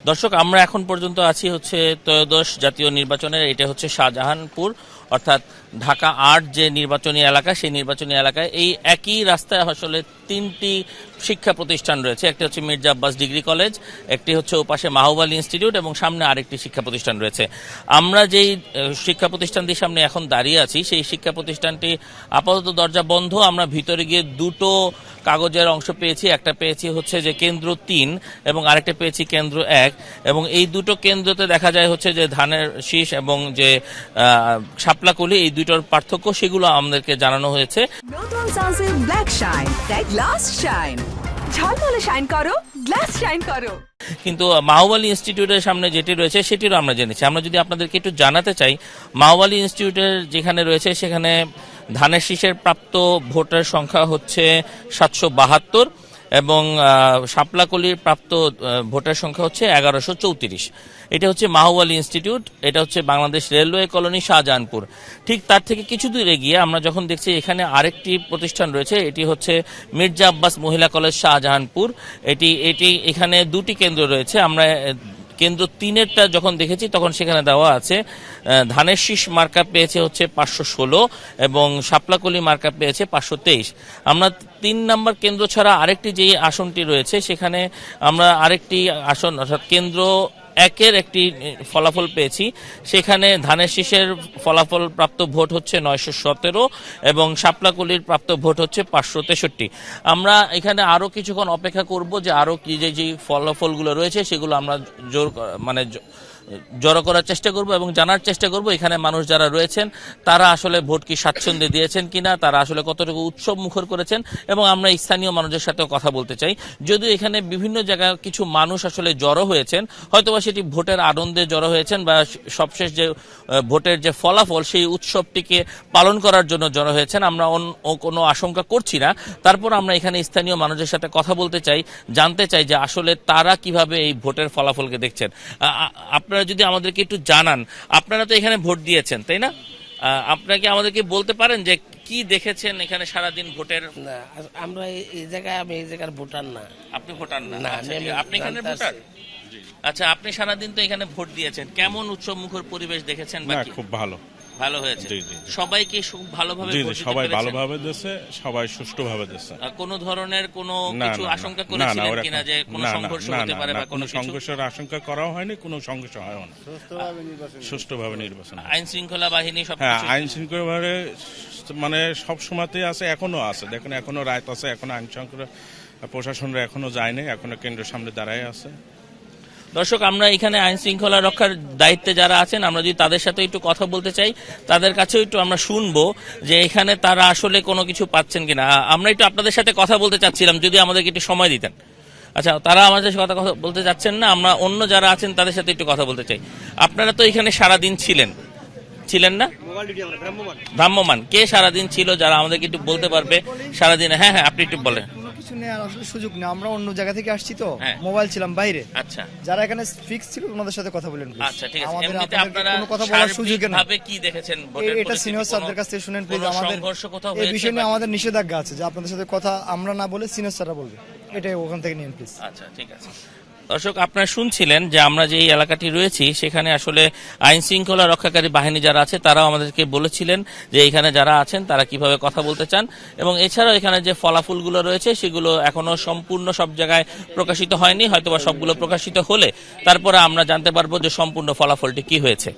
দর্শক, আমরা এখন পর্যন্ত আছি হচ্ছে ত্রয়োদশ জাতীয় নির্বাচনের, এটা হচ্ছে শাহজাহানপুর অর্থাৎ ঢাকা ৮ যে নির্বাচনী এলাকা, সেই নির্বাচনী এলাকায় এই একই রাস্তায় আসলে তিনটি শিক্ষা প্রতিষ্ঠান রয়েছে। একটি হচ্ছে মির্জা আব্বাস ডিগ্রি কলেজ, একটি হচ্ছে ওপাশে মাহবুব ইনস্টিটিউট এবং সামনে আরেকটি শিক্ষা প্রতিষ্ঠান রয়েছে। আমরা যেই শিক্ষা প্রতিষ্ঠানটির সামনে এখন দাঁড়িয়ে আছি, সেই শিক্ষা প্রতিষ্ঠানটি আপাতত দরজা বন্ধ। আমরা ভিতরে গিয়ে দুটো কাগজের অংশ পেয়েছি, একটা পেয়েছি হচ্ছে যে কেন্দ্র ৩ এবং আরেকটা পেয়েছি কেন্দ্র ১, এবং এই দুটো কেন্দ্রতে দেখা যায় হচ্ছে যে ধানের শীষ এবং যে শাপলাকলি, এই দুটোর পার্থক্য সেগুলো আমাদেরকে জানানো হয়েছে। নতুন সানসিল্ক ব্ল্যাক শাইন, তাই গ্লাস শাইন, ঝলমলে শাইন করো, গ্লাস শাইন করো। কিন্তু মাহবুব ইনস্টিটিউটের সামনে যেটি রয়েছে সেটিরও আমরা জেনেছি। আমরা যদি আপনাদেরকে একটু জানাতে চাই, মাহবুব ইনস্টিটিউটের যেখানে রয়েছে সেখানে ধানের শীষের প্রাপ্ত ভোটের সংখ্যা হচ্ছে ৭৭২ এবং শাপলাকলির প্রাপ্ত ভোটের সংখ্যা হচ্ছে ১১৩৪। এটা হচ্ছে মাহবুব ইনস্টিটিউট, এটা হচ্ছে বাংলাদেশ রেলওয়ে কলোনি শাহজাহানপুর। ঠিক তার থেকে কিছু দূরে গিয়ে আমরা যখন দেখছি এখানে আরেকটি প্রতিষ্ঠান রয়েছে, এটি হচ্ছে মির্জা আব্বাস মহিলা কলেজ শাহজাহানপুর। এটি এখানে দুটি কেন্দ্র রয়েছে। আমরা কেন্দ্র ৩-এরটা যখন দেখেছি তখন সেখানে দেওয়া আছে ধানের শীষ মার্কা পেয়েছে হচ্ছে ৫১৬ এবং শাপলাকলি মার্কা পেয়েছে ৫২৩। আমরা ৩ নম্বর কেন্দ্র ছাড়া আরেকটি যে আসনটি রয়েছে সেখানে আমরা আরেকটি আসন অর্থাৎ কেন্দ্র ১-এর একটি ফলাফল পেয়েছি। সেখানে ধানের শীষের ফলাফল প্রাপ্ত ভোট হচ্ছে ৯১৭ এবং শাপলাকলির প্রাপ্ত ভোট হচ্ছে ৫৬৩। আমরা এখানে আরো কিছুক্ষণ অপেক্ষা করব যে আরো কি যে ফলাফলগুলো রয়েছে সেগুলো আমরা জড়ো করার চেষ্টা করব এবং জানার চেষ্টা করব এখানে মানুষ যারা রয়েছেন তারা আসলে ভোট কি স্বাচ্ছন্দ্যে দিয়েছেন কিনা, তারা আসলে কতটুকু উৎসব মুখর করেছেন, এবং আমরা স্থানীয় মানুষের সাথেও কথা বলতে চাই। যদিও এখানে বিভিন্ন জায়গায় কিছু মানুষ আসলে জড়ো হয়েছেন, হয়তোবা সেটি ভোটের আনন্দে জড়ো হয়েছেন বা সবশেষ যে ভোটের যে ফলাফল সেই উৎসবটিকে পালন করার জন্য জড়ো হয়েছেন, আমরা কোনো আশঙ্কা করছি না। তারপর আমরা এখানে স্থানীয় মানুষের সাথে কথা বলতে চাই, জানতে চাই যে আসলে তারা কিভাবে এই ভোটের ফলাফলকে দেখছেন। আপনারা যদি আমাদেরকে একটু জানান, আপনারা তো এখানে ভোট দিয়েছেন তাই না? আপনাকে আমাদেরকে বলতে পারেন যে কি দেখেছেন এখানে সারাদিন ভোটের? না, আমরা এই জায়গায়, আমি এই জায়গার ভোটার না। আপনি ভোটার না? না, আপনি এখানে ভোটার। আচ্ছা, আপনি সারাদিন তো এখানে ভোট দিয়েছেন, কেমন উৎসব মুখর পরিবেশ দেখেছেন? খুব ভালো ভালো হয়েছে। সবাই কি ভালোভাবে? সবাই ভালোভাবে দিচ্ছে, সবাই সুষ্ঠুভাবে দিচ্ছে। কোনো ধরনের কোনো কিছু আশঙ্কা করেছিলেন কিনা যে কোনো সংঘর্ষ হতে পারে বা কোনো সংঘর্ষের আশঙ্কা করাও হয়নি, কোনো সংঘর্ষ হয় না। সুষ্ঠুভাবে নির্বাচন। আইন শৃঙ্খলা বাহিনী সব? হ্যাঁ, আইন শৃঙ্খলা মানে সব সময়তেই আছে, এখনো আছে। দেখুন, এখনো রাত আছে, এখনো আইন শৃঙ্খলা প্রশাসনরা এখনো যায়নি, এখনো কেন্দ্রের সামনে দাঁড়ায় আছে। দর্শক, আমরা এখানে আইন শৃঙ্খলা রক্ষার দায়িত্বে যারা আছেন আমরা যদি তাদের সাথে একটু কথা বলতে চাই, তাদের কাছেও একটু আমরা শুনবো যে এখানে তারা আসলে কোনো কিছু পাচ্ছেন কিনা। আমরা একটু আপনাদের সাথে কথা বলতে চাচ্ছিলাম, যদি আমাদেরকে একটু সময় দিতেন। আচ্ছা, তারা আমাদের সাথে কথা বলতে চাচ্ছেন না, আমরা অন্য যারা আছেন তাদের সাথে একটু কথা বলতে চাই। আপনারা তো এখানে সারাদিন ছিলেন না? ভ্রাম্যমান কে সারাদিন ছিল, যারা আমাদেরকে একটু বলতে পারবে সারাদিন? হ্যাঁ, আপনি একটু বলেন। আসলে সুযোগ নেই, আমরা অন্য জায়গা থেকে আসছি তো, মোবাইল ছিলাম বাইরে। আচ্ছা, যারা এখানে ফিক্স ছিল ওনাদের সাথে কথা বলেন। আচ্ছা, ঠিক আছে। এমনিতে আপনারা কোনো কথা বলার সুযোগ নেই। ভাবে কি দেখেছেন এটা সিনিয়র স্যারদের কাছ থেকে শুনেন প্লিজ। আমাদের এই বিষয় নিয়ে আমাদের নিষেধাজ্ঞা আছে যে আপনাদের সাথে কথা আমরা না বলে সিনিয়র স্যাররা বলবে, এটাই ওখান থেকে নিন প্লিজ। আচ্ছা, ঠিক আছে। দর্শক, আপনারা শুনছিলেন যে আমরা যে এলাকাটি রয়েছি সেখানে আসলে আইন শৃঙ্খলা রক্ষাকারী বাহিনী যারা আছে তারাও আমাদেরকে বলেছিলেন যে এখানে যারা আছেন তারা কিভাবে কথা বলতে চান, এবং এছাড়াও এখানে যে ফলাফলগুলো রয়েছে সেগুলো এখনো সম্পূর্ণ সব জায়গায় প্রকাশিত হয়নি। হয়তোবা সবগুলো প্রকাশিত হলে তারপরে আমরা জানতে পারবো যে সম্পূর্ণ ফলাফলটি কি হয়েছে।